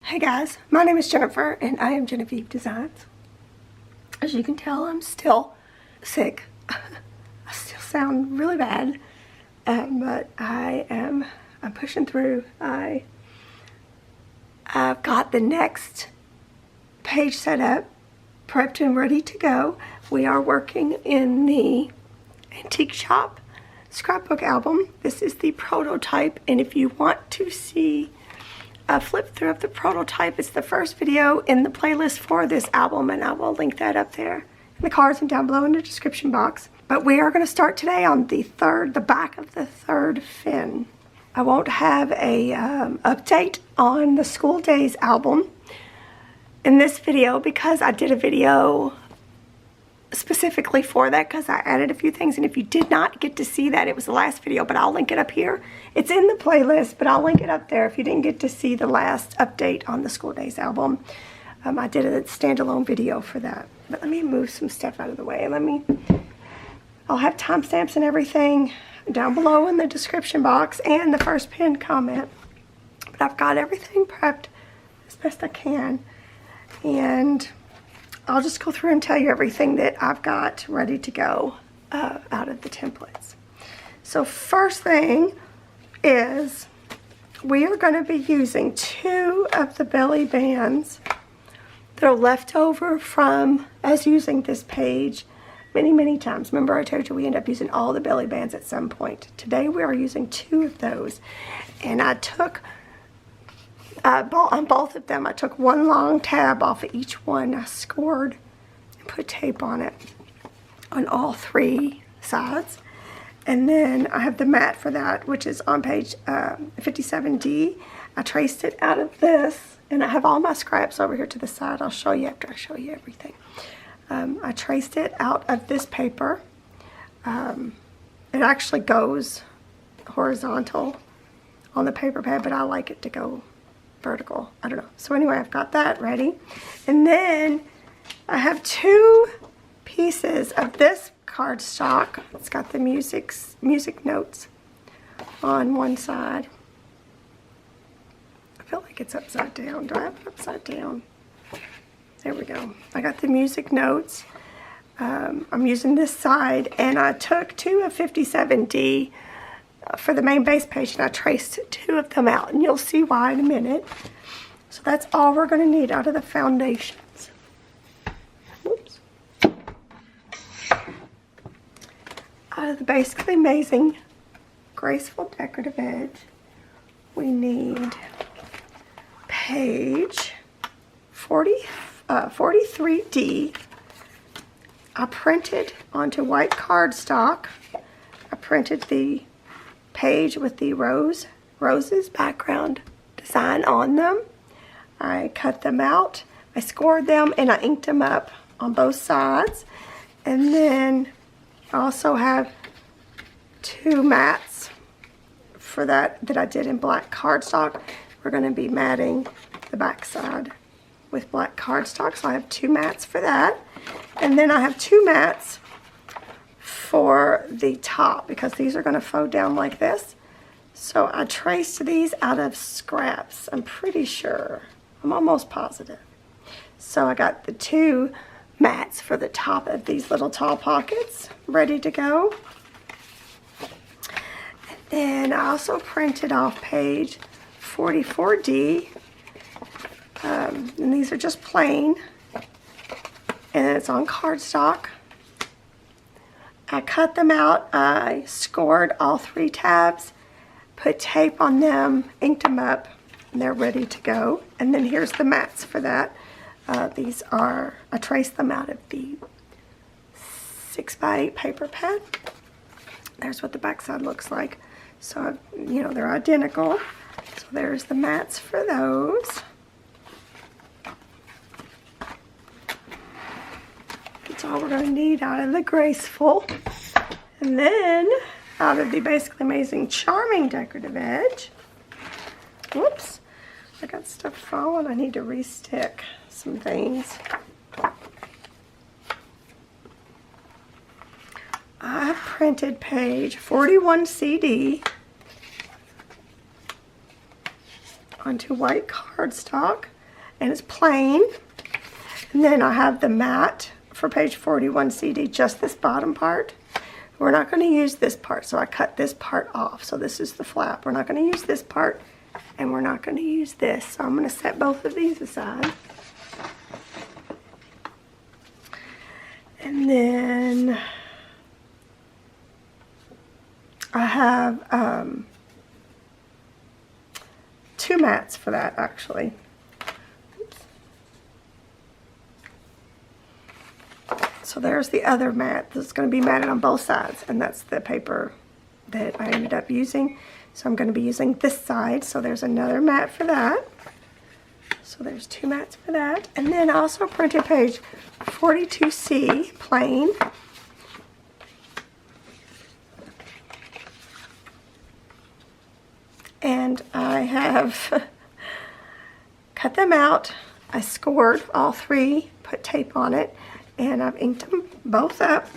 Hey guys, my name is Jennifer and I am Jenofeve Designs. As you can tell, I'm still sick. I still sound really bad, but I'm pushing through. I've got the next page set up, prepped and ready to go. We are working in the Antique Shop Scrapbook album. This is the prototype, and if you want to see a flip through of the prototype, it's the first video in the playlist for this album, and I will link that up there in the cards and down below in the description box. But we are going to start today on the back of the third fin. I won't have a update on the School Days album in this video because I did a video specifically for that because I added a few things, and if you did not get to see that, it was the last video, but I'll link it up here. It's in the playlist, but I'll link it up there if you didn't get to see the last update on the School Days album. I did a standalone video for that. But let me move some stuff out of the way. I'll have timestamps and everything down below in the description box and the first pinned comment. But I've got everything prepped as best I can, and I'll just go through and tell you everything that I've got ready to go out of the templates. So first thing is we are going to be using 2 of the belly bands that are left over from us using this page many times. Remember, I told you we end up using all the belly bands at some point. Today we are using 2 of those, and I took on both of them, I took one long tab off of each one. I scored and put tape on it on all 3 sides. And then I have the mat for that, which is on page 57D. I traced it out of this, and I have all my scraps over here to the side. I'll show you after I show you everything. I traced it out of this paper. It actually goes horizontal on the paper pad, but I like it to go vertical. I don't know. So anyway, I've got that ready. And then I have 2 pieces of this cardstock. It's got the music notes on one side. I feel like it's upside down. Do I have it upside down? There we go. I got the music notes. I'm using this side, and I took 2 of 57D for the main base page, and I traced 2 of them out, and you'll see why in a minute. So that's all we're going to need out of the foundations. Whoops. Out of the Basically Amazing Graceful Decorative Edge, we need page 43D. I printed onto white cardstock. I printed the page with the roses background design on them. I cut them out, I scored them, and I inked them up on both sides. And then I also have 2 mats for that I did in black cardstock. We're going to be matting the back side with black cardstock, so I have 2 mats for that. And then I have 2 mats for the top, because these are going to fold down like this. So I traced these out of scraps, I'm pretty sure. I'm almost positive. So I got the 2 mats for the top of these little tall pockets ready to go. And then I also printed off page 44D. And these are just plain, and it's on cardstock. I cut them out, I scored all 3 tabs, put tape on them, inked them up, and they're ready to go. And then here's the mats for that. These are, I traced them out of the 6x8 paper pad. There's what the back side looks like. So, you know, they're identical. So there's the mats for those. That's all we're going to need out of the Graceful. And then out of the Basically Amazing Charming Decorative Edge. Whoops, I got stuff falling. I need to re-stick some things. I printed page 41 CD onto white cardstock. and it's plain. And then I have the mat for page 41 CD, just this bottom part. We're not going to use this part, so I cut this part off. So this is the flap. We're not going to use this part, and we're not going to use this. So I'm going to set both of these aside. And then I have 2 mats for that, actually. Oops. So there's the other mat that's going to be matted on both sides, and that's the paper that I ended up using. So I'm going to be using this side, so there's another mat for that. So there's 2 mats for that. And then I also printed page 42C, plain. And I have cut them out. I scored all 3, put tape on it, and I've inked them both up.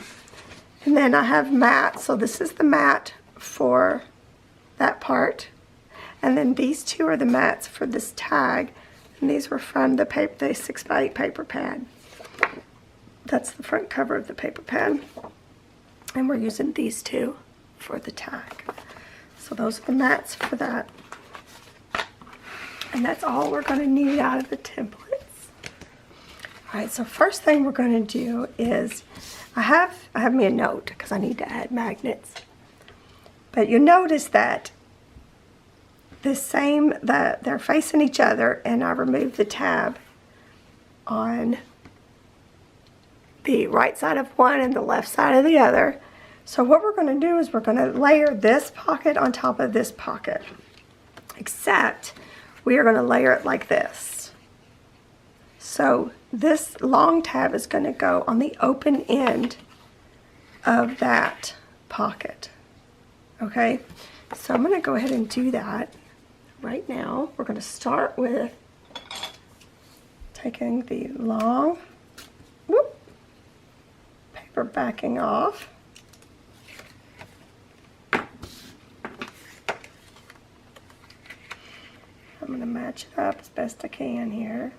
And then I have mat, so this is the mat for that part. And then these 2 are the mats for this tag. And these were from the 6x8 paper pad. That's the front cover of the paper pad. And we're using these 2 for the tag. So those are the mats for that. And that's all we're going to need out of the templates. Alright, so first thing we're going to do is, I have me a note because I need to add magnets. But you notice that that they're facing each other, and I removed the tab on the right side of one and the left side of the other. So what we're going to do is we're going to layer this pocket on top of this pocket, except we are going to layer it like this. So this long tab is going to go on the open end of that pocket. Okay, so I'm going to go ahead and do that right now. We're going to start with taking the long paper backing off. I'm going to match it up as best I can here.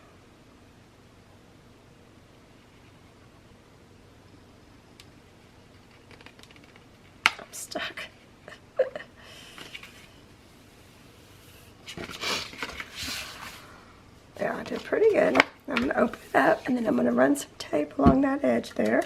I'm stuck. There, I did pretty good. I'm going to open it up, and then I'm going to run some tape along that edge there.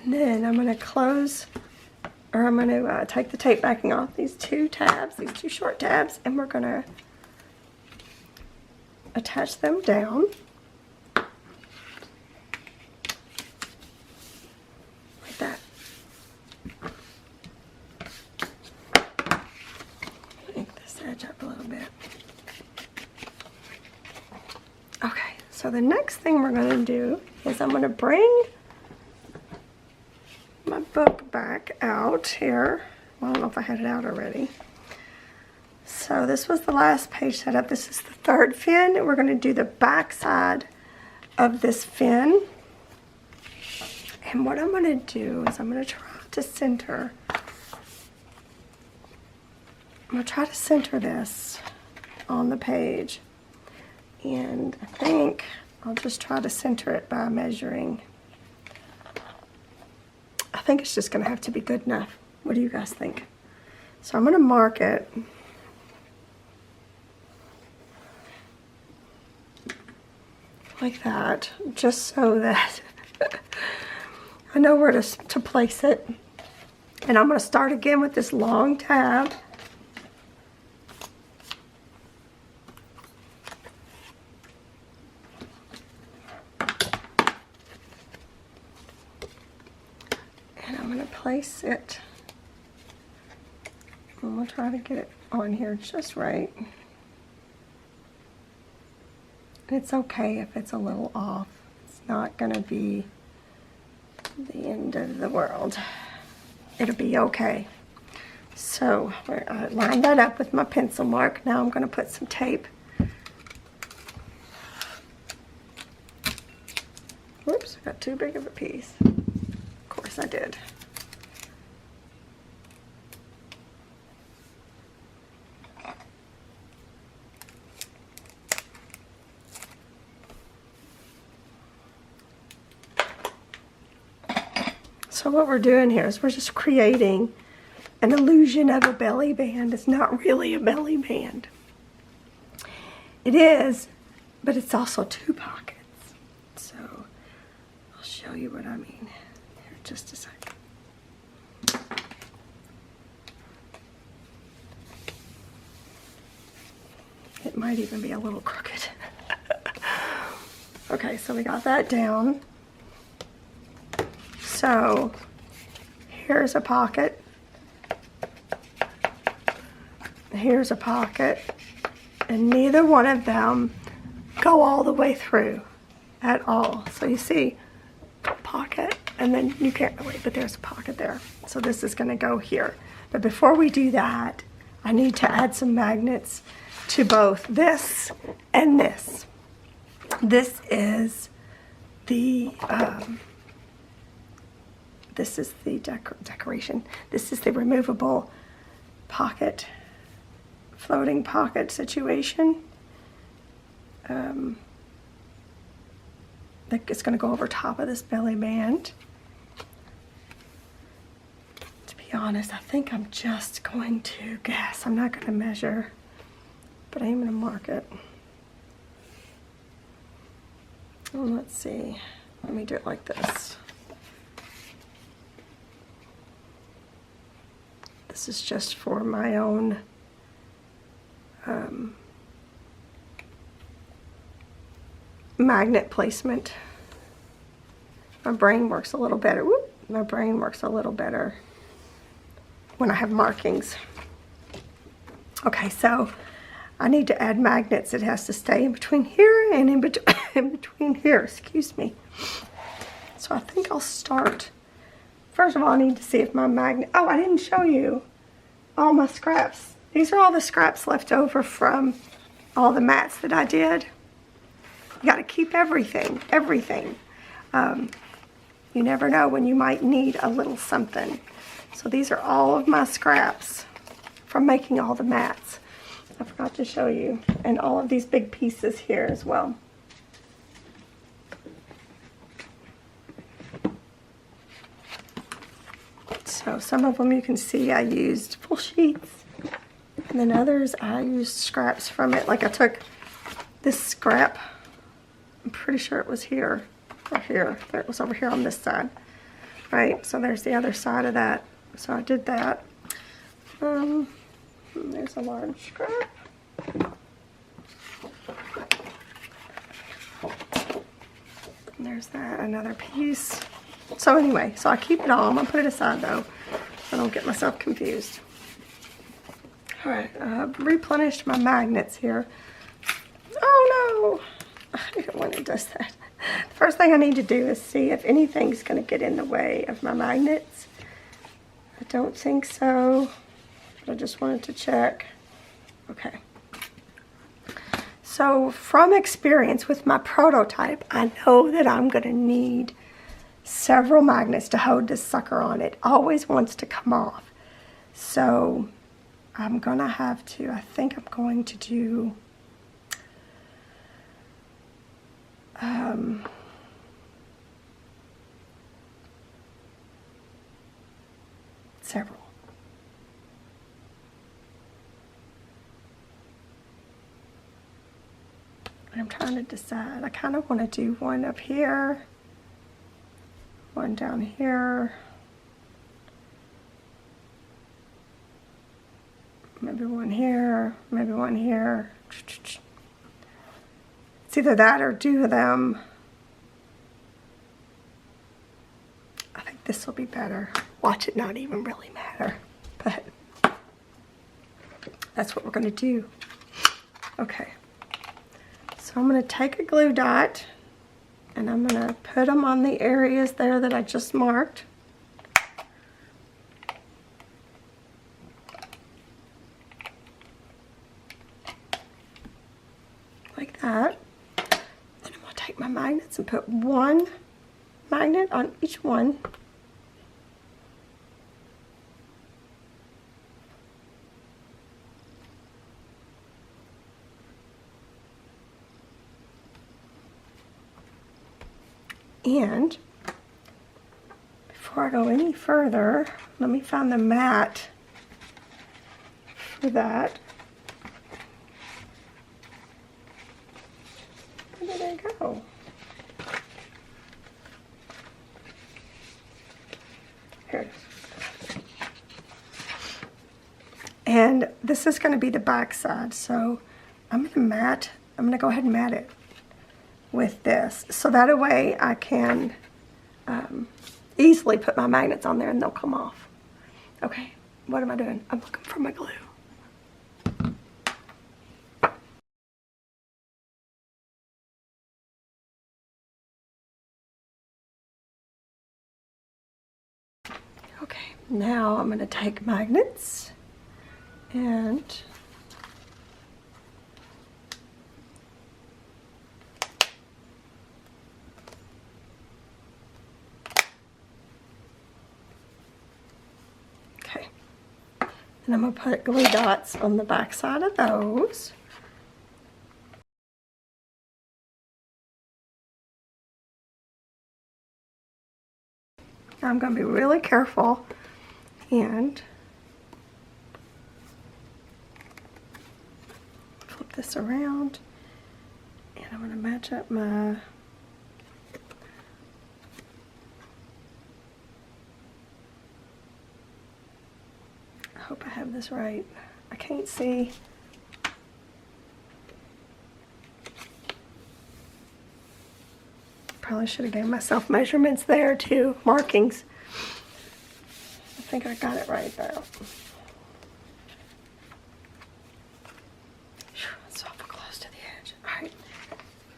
And then I'm going to close, or I'm going to take the tape backing off these 2 tabs, these 2 short tabs, and we're going to attach them down. Like that. Ink this edge up a little bit. Okay, so the next thing we're going to do is I'm going to bring my book back out here. Well, I don't know if I had it out already. So this was the last page setup. This is the 3rd fin, and we're going to do the back side of this fin. And what I'm going to do is I'm going to try to center. I'm going to try to center this on the page. And I think I'll just try to center it by measuring. I think it's just going to have to be good enough. What do you guys think? So I'm going to mark it. Like that, just so that I know where to place it. And I'm going to start again with this long tab. And I'm going to place it. I'm going to try to get it on here just right. It's okay if it's a little off. It's not going to be the end of the world. It'll be okay. So I lined that up with my pencil mark. Now I'm going to put some tape Whoops, I got too big of a piece. Of course I did. So what we're doing here is we're just creating an illusion of a belly band. It's not really a belly band. It is, but it's also two pockets. So I'll show you what I mean here in just a second. It might even be a little crooked. Okay, so we got that down. So here's a pocket. Here's a pocket. And neither one of them go all the way through at all. So you see pocket, and then you can't really, but there's a pocket there. So this is going to go here. But before we do that, I need to add some magnets to both this and this. This is the decoration. This is the removable pocket, floating pocket situation. It's going to go over top of this belly band. To be honest, I think I'm just going to guess. I'm not going to measure, but I am going to mark it. Oh, let's see. Let me do it like this. This is just for my own magnet placement. My brain works a little better. Whoop, my brain works a little better when I have markings. Okay, so I need to add magnets. It has to stay in between here and in between here, excuse me. So I think I'll start. First of all, I need to see if my magnet, oh, I didn't show you all my scraps. These are all the scraps left over from all the mats that I did. You gotta keep everything, everything. You never know when you might need a little something. So these are all of my scraps from making all the mats. I forgot to show you. And all of these big pieces here as well. So some of them you can see I used full sheets. And then others I used scraps from it. Like I took this scrap. I'm pretty sure it was here or here. It was over here on this side. Right, so there's the other side of that. So I did that. There's a large scrap. And there's that, another piece. So anyway, so I keep it all. I'm gonna put it aside though, so I don't get myself confused. All right, replenished my magnets here. Oh no, I hate it when it does that. The first thing I need to do is see if anything's gonna get in the way of my magnets. I don't think so, but I just wanted to check. Okay. So from experience with my prototype, I know that I'm gonna need several magnets to hold this sucker on. It always wants to come off. So I'm gonna have to, I think I'm going to do several. I'm trying to decide. I kind of want to do one up here, one down here, maybe one here, maybe one here. It's either that or do them. I think this will be better. Watch it not even really matter, but that's what we're going to do. Okay. So I'm going to take a glue dot and I'm going to put them on the areas there that I just marked. Like that. Then I'm going to take my magnets and put one magnet on each one. And before I go any further, let me find the mat for that. Where did it go? Here it is. And this is going to be the back side, so I'm going to go ahead and mat it with this, so that way I can easily put my magnets on there and they'll come off. Okay, what am I doing? I'm looking for my glue. Okay, now I'm going to take magnets and and I'm going to put glue dots on the back side of those. I'm going to be really careful and flip this around, and I'm going to match up my I hope I have this right. I can't see. Probably should have gave myself measurements there too, markings. I think I got it right though. It's awful close to the edge. Alright,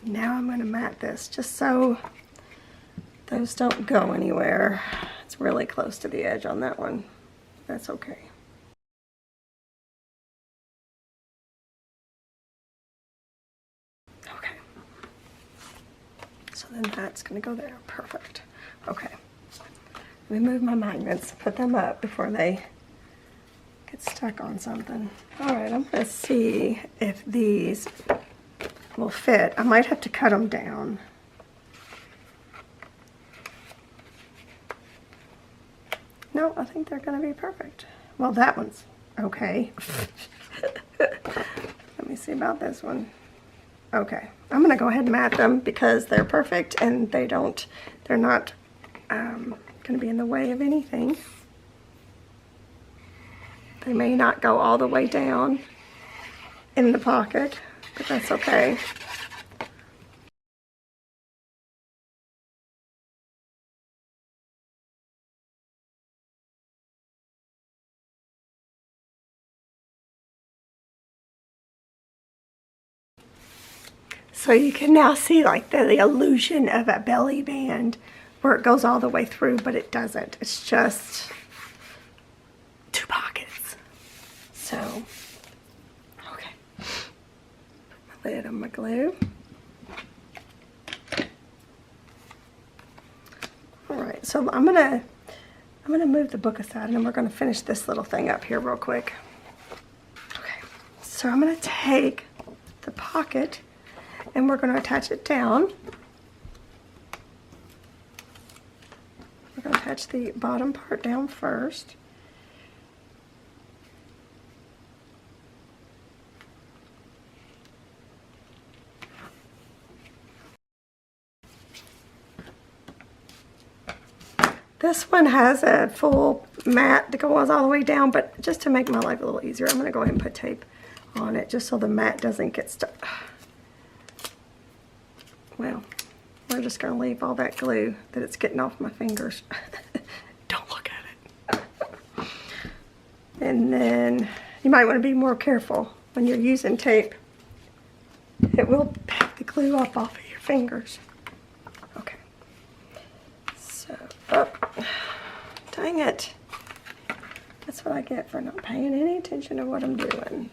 now I'm going to mat this just so those don't go anywhere. It's really close to the edge on that one. That's okay. So then that's going to go there. Perfect. Okay. Let me move my magnets, put them up before they get stuck on something. Alright, I'm going to see if these will fit. I might have to cut them down. No, I think they're going to be perfect. Well, that one's okay. Let me see about this one. Okay, I'm going to go ahead and mat them because they're perfect and they're not going to be in the way of anything. They may not go all the way down in the pocket, but that's okay. So you can now see like the illusion of a belly band where it goes all the way through, but it doesn't. It's just two pockets. So, okay. Put my lid on my glue. Alright, so I'm gonna move the book aside and then we're gonna finish this little thing up here real quick. Okay, so I'm gonna take the pocket and we're going to attach it down. We're going to attach the bottom part down first. This one has a full mat that goes all the way down, but just to make my life a little easier, I'm going to go ahead and put tape on it just so the mat doesn't get stuck. Well, we're just going to leave all that glue that it's getting off my fingers. Don't look at it. And then you might want to be more careful when you're using tape. It will pick the glue up off of your fingers. Okay. So, oh, dang it. That's what I get for not paying any attention to what I'm doing.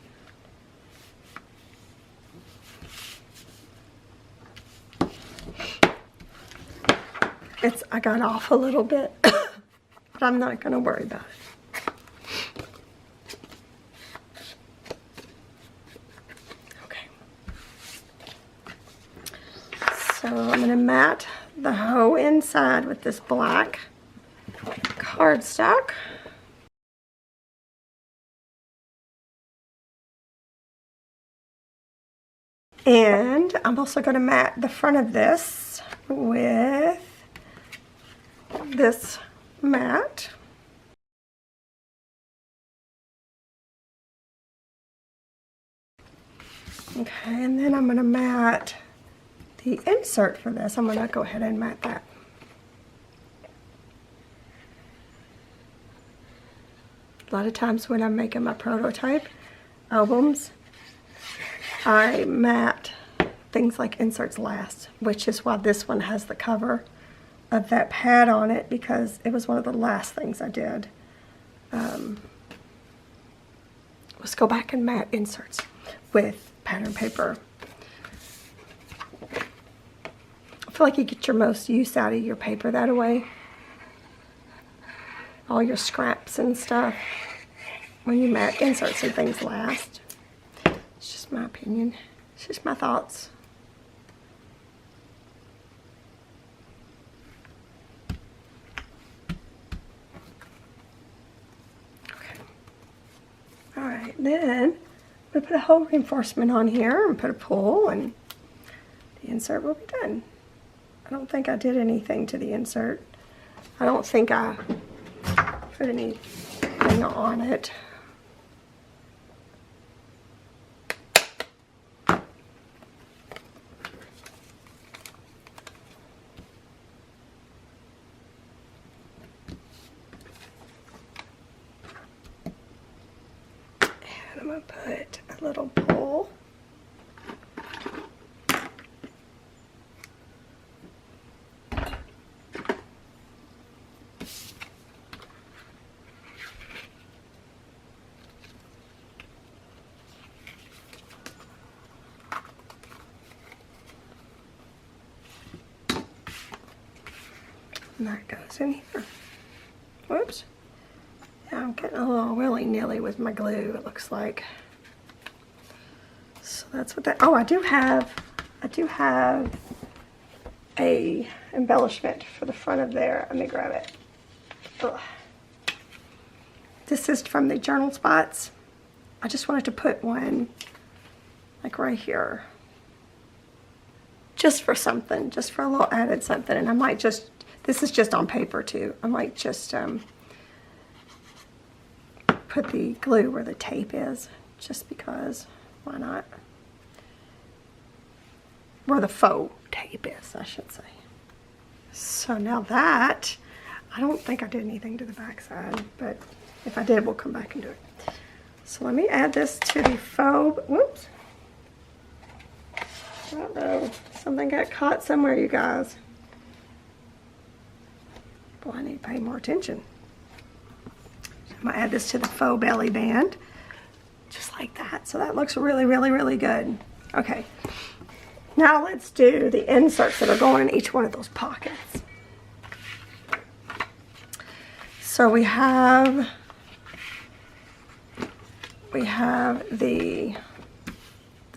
I got off a little bit, but I'm not going to worry about it. Okay. So I'm going to mat the hoe inside with this black cardstock. And I'm also going to mat the front of this with this mat. Okay, and then I'm going to mat the insert for this. I'm going to go ahead and mat that. A lot of times when I'm making my prototype albums, I mat things like inserts last, which is why this one has the cover of that pad on it, because it was one of the last things I did. Was go back and mat inserts with pattern paper. I feel like you get your most use out of your paper that way. All your scraps and stuff when you mat inserts and things last. It's just my opinion. It's just my thoughts. Okay. Alright, then we put a hole reinforcement on here and put a pull, and the insert will be done. I don't think I did anything to the insert. I don't think I put anything on it. And I'm going to put a little pull. And that goes in here. Whoops. Yeah, I'm getting a little willy-nilly with my glue, it looks like. So that's what that, oh, I do have a embellishment for the front of there. Let me grab it. Ugh. This is from the journal spots. I just wanted to put one like right here. Just for something, just for a little added something. And I might just, this is just on paper too. I might just put the glue where the tape is, just because, why not? Where the faux tape is, I should say. So now that, I don't think I did anything to the back side, but if I did, we'll come back and do it. So let me add this to the faux, whoops. Uh-oh, something got caught somewhere, you guys. Boy, I need to pay more attention. I'm gonna add this to the faux belly band, just like that. So that looks really, really, really good. Okay, now let's do the inserts that are going in each one of those pockets. So we have the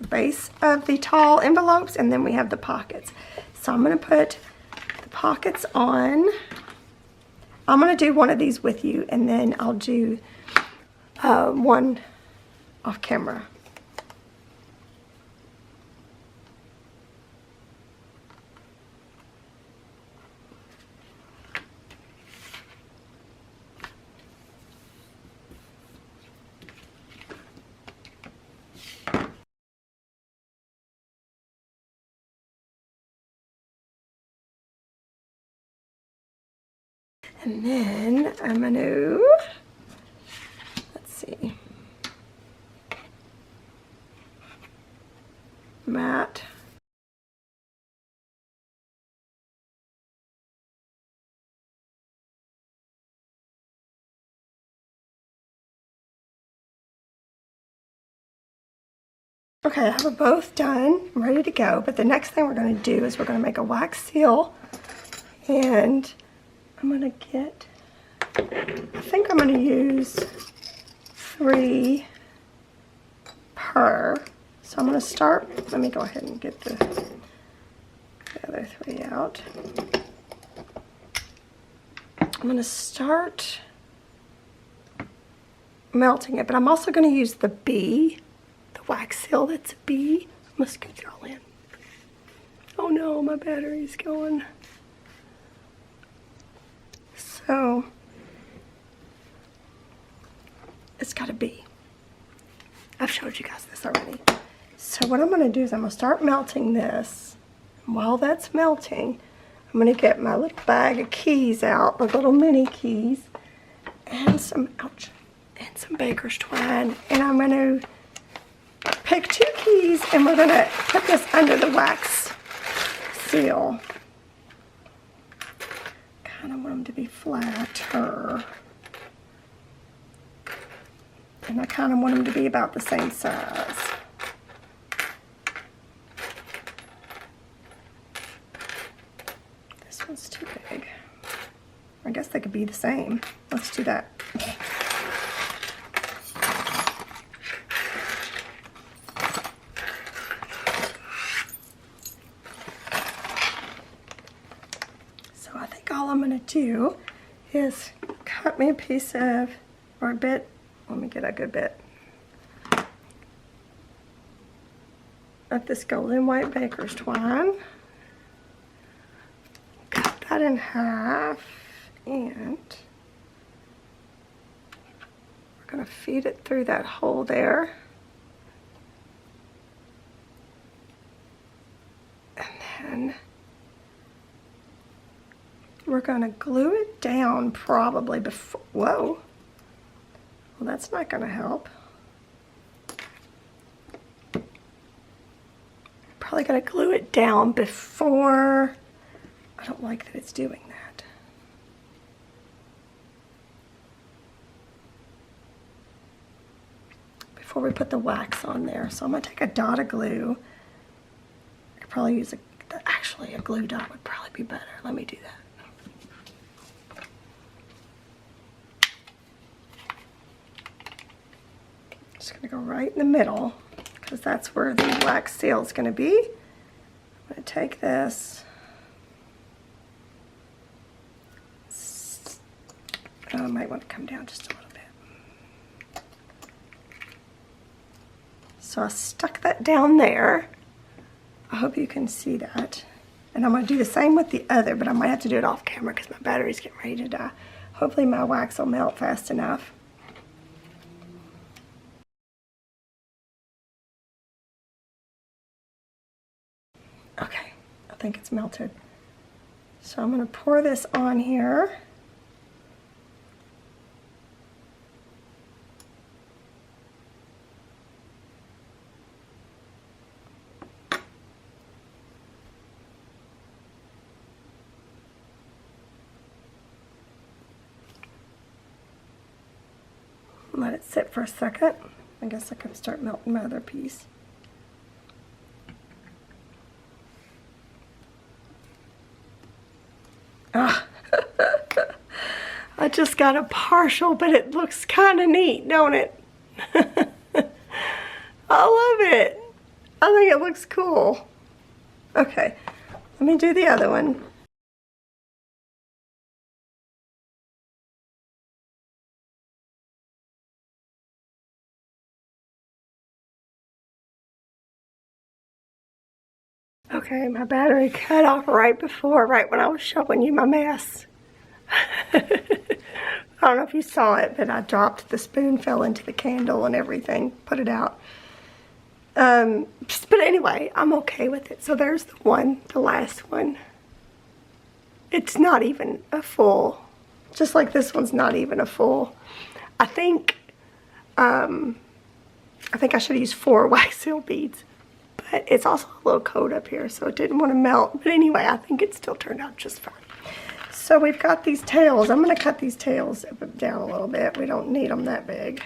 base of the tall envelopes, and then we have the pockets. So I'm going to put the pockets on. I'm going to do one of these with you, and then I'll do one off camera. And then I'm going to, let's see, mat. Okay, I have them both done, ready to go. But the next thing we're going to do is we're going to make a wax seal And I'm gonna get, I think I'm gonna use 3 per. So I'm gonna start, let me go ahead and get the other 3 out. I'm gonna start melting it, but I'm also gonna use the B, the wax seal that's a B. I'm gonna scoot it all in. Oh no, my battery's going. So, it's gotta be. I've showed you guys this already. So what I'm gonna do is I'm gonna start melting this. And while that's melting, I'm gonna get my little bag of keys out, the little mini keys, and some, ouch, and some baker's twine. And I'm gonna pick 2 keys and we're gonna put this under the wax seal. Kind of want them to be flatter. And I kind of want them to be about the same size. This one's too big. I guess they could be the same. Let's do that. So I think all I'm going to do is cut me a piece of, or a bit. Let me get a good bit of this golden white baker's twine. Cut that in half, and we're going to feed it through that hole there. And then we're going to glue it down probably before, whoa. Well, that's not going to help. Probably going to glue it down before. I don't like that it's doing that. Before we put the wax on there. So I'm going to take a dot of glue. I could probably use actually a glue dot would probably be better. Let me do that. Just going to go right in the middle because that's where the wax seal is going to be. I'm going to take this. I might want to come down just a little bit. So I stuck that down there. I hope you can see that. And I'm going to do the same with the other, but I might have to do it off camera because my battery's getting ready to die. Hopefully my wax will melt fast enough. Okay, I think it's melted. So I'm going to pour this on here. Let it sit for a second. I guess I can start melting my other piece. Ah. I just got a partial, but it looks kind of neat, don't it? I love it. I think it looks cool. Okay, let me do the other one. Okay, my battery cut off right when I was showing you my mess. I don't know if you saw it, but I dropped the spoon, fell into the candle and everything, put it out. But anyway, I'm okay with it. So there's the one, the last one. It's not even a full, just like this one's not even a full. I think I should have used 4 wax seal beads. But it's also a little cold up here, so it didn't want to melt. But anyway, I think it still turned out just fine. So we've got these tails. I'm going to cut these tails down a little bit. We don't need them that big.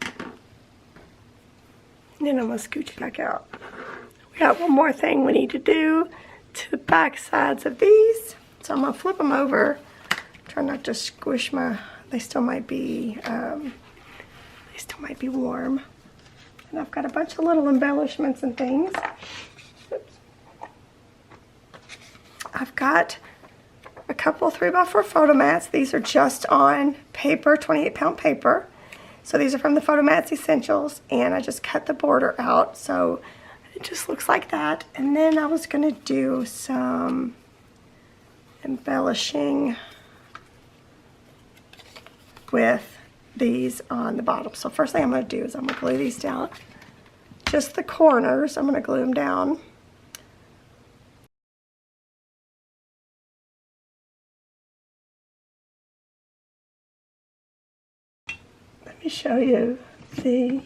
And then I'm going to scooch it back out. We got one more thing we need to do to the back sides of these. So I'm gonna flip them over. Try not to squish my, they still might be warm. And I've got a bunch of little embellishments and things. Oops. I've got a couple 3x4 photo mats. These are just on paper, 28-pound paper. So these are from the Photo Mats Essentials, and I just cut the border out so it just looks like that. And then I was gonna do some embellishing with these on the bottom. So first thing I'm gonna do is I'm gonna glue these down. Just the corners, I'm gonna glue them down. Let me show you the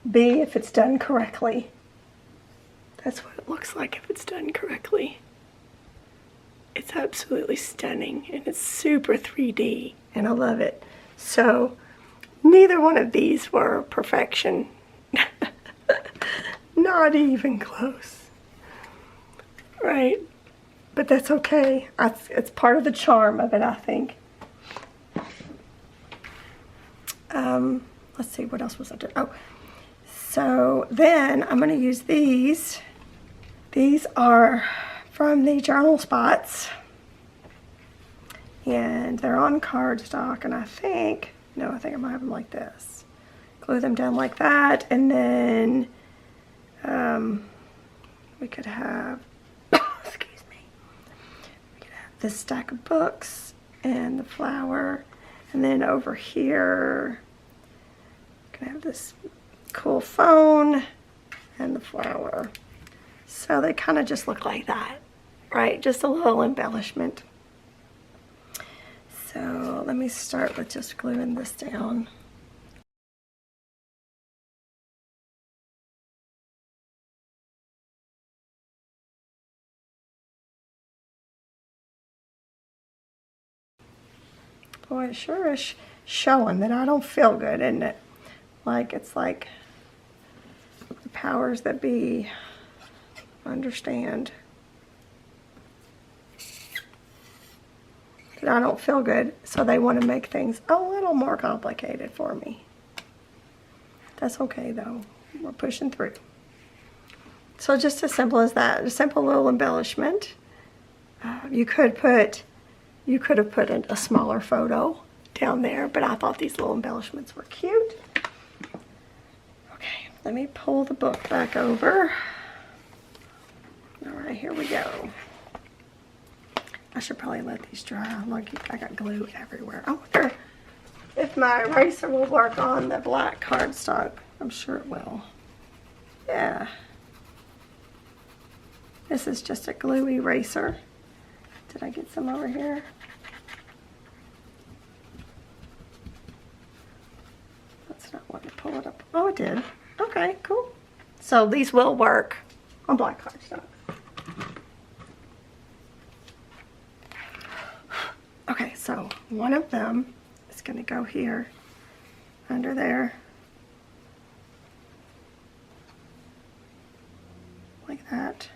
B if it's done correctly. That's what it looks like if it's done correctly. It's absolutely stunning and it's super 3D and I love it. So neither one of these were perfection. Not even close. Right? But that's okay. It's part of the charm of it, I think. Let's see, what else was I doing? Oh, so then I'm going to use these. These are from the Journal Spots. And they're on cardstock, and I think I'm going to have them like this. Glue them down like that, and then we could have, excuse me, we could have this stack of books and the flower, and then over here, we're going to have this cool phone and the flower. So they kind of just look like that, right? Just a little embellishment. So let me start with just gluing this down. Boy, it sure is showing that I don't feel good, isn't it? Like, it's like the powers that be understand that I don't feel good, so they want to make things a little more complicated for me. That's okay though, we're pushing through. So just as simple as that, a simple little embellishment. You could have put a smaller photo down there, but I thought these little embellishments were cute. Okay, let me pull the book back over. All right, here we go. I should probably let these dry. Look, I got glue everywhere. I wonder if my eraser will work on the black cardstock. I'm sure it will. Yeah. This is just a glue eraser. Did I get some over here? That's not wanting to pull it up. Oh, it did. Okay, cool. So these will work on black cardstock. Okay, so one of them is going to go here, under there, like that.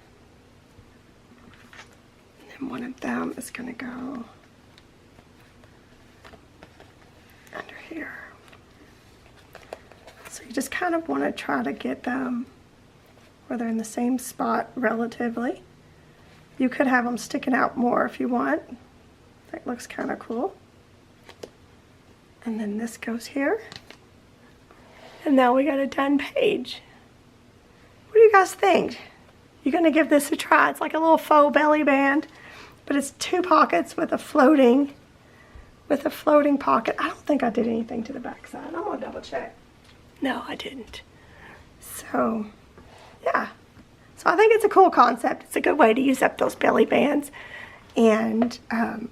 And then one of them is going to go under here. So you just kind of want to try to get them where they're in the same spot relatively. You could have them sticking out more if you want. That looks kind of cool. And then this goes here. And now we got a done page. What do you guys think? You're gonna give this a try. It's like a little faux belly band, but it's two pockets with a floating pocket. I don't think I did anything to the back side. I'm gonna double check. No, I didn't. So, yeah. So I think it's a cool concept. It's a good way to use up those belly bands. And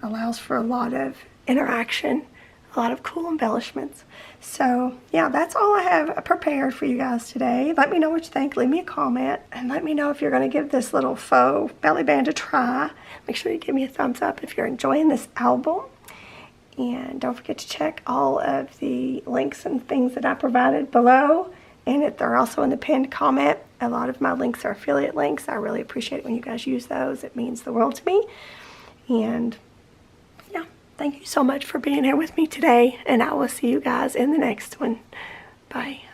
allows for a lot of interaction, a lot of cool embellishments. So yeah, that's all I have prepared for you guys today. Let me know what you think. Leave me a comment and let me know if you're going to give this little faux belly band a try. Make sure you give me a thumbs up if you're enjoying this album. And don't forget to check all of the links and things that I provided below. And they're also in the pinned comment. A lot of my links are affiliate links. I really appreciate it when you guys use those. It means the world to me. And yeah, thank you so much for being here with me today, and I will see you guys in the next one. Bye.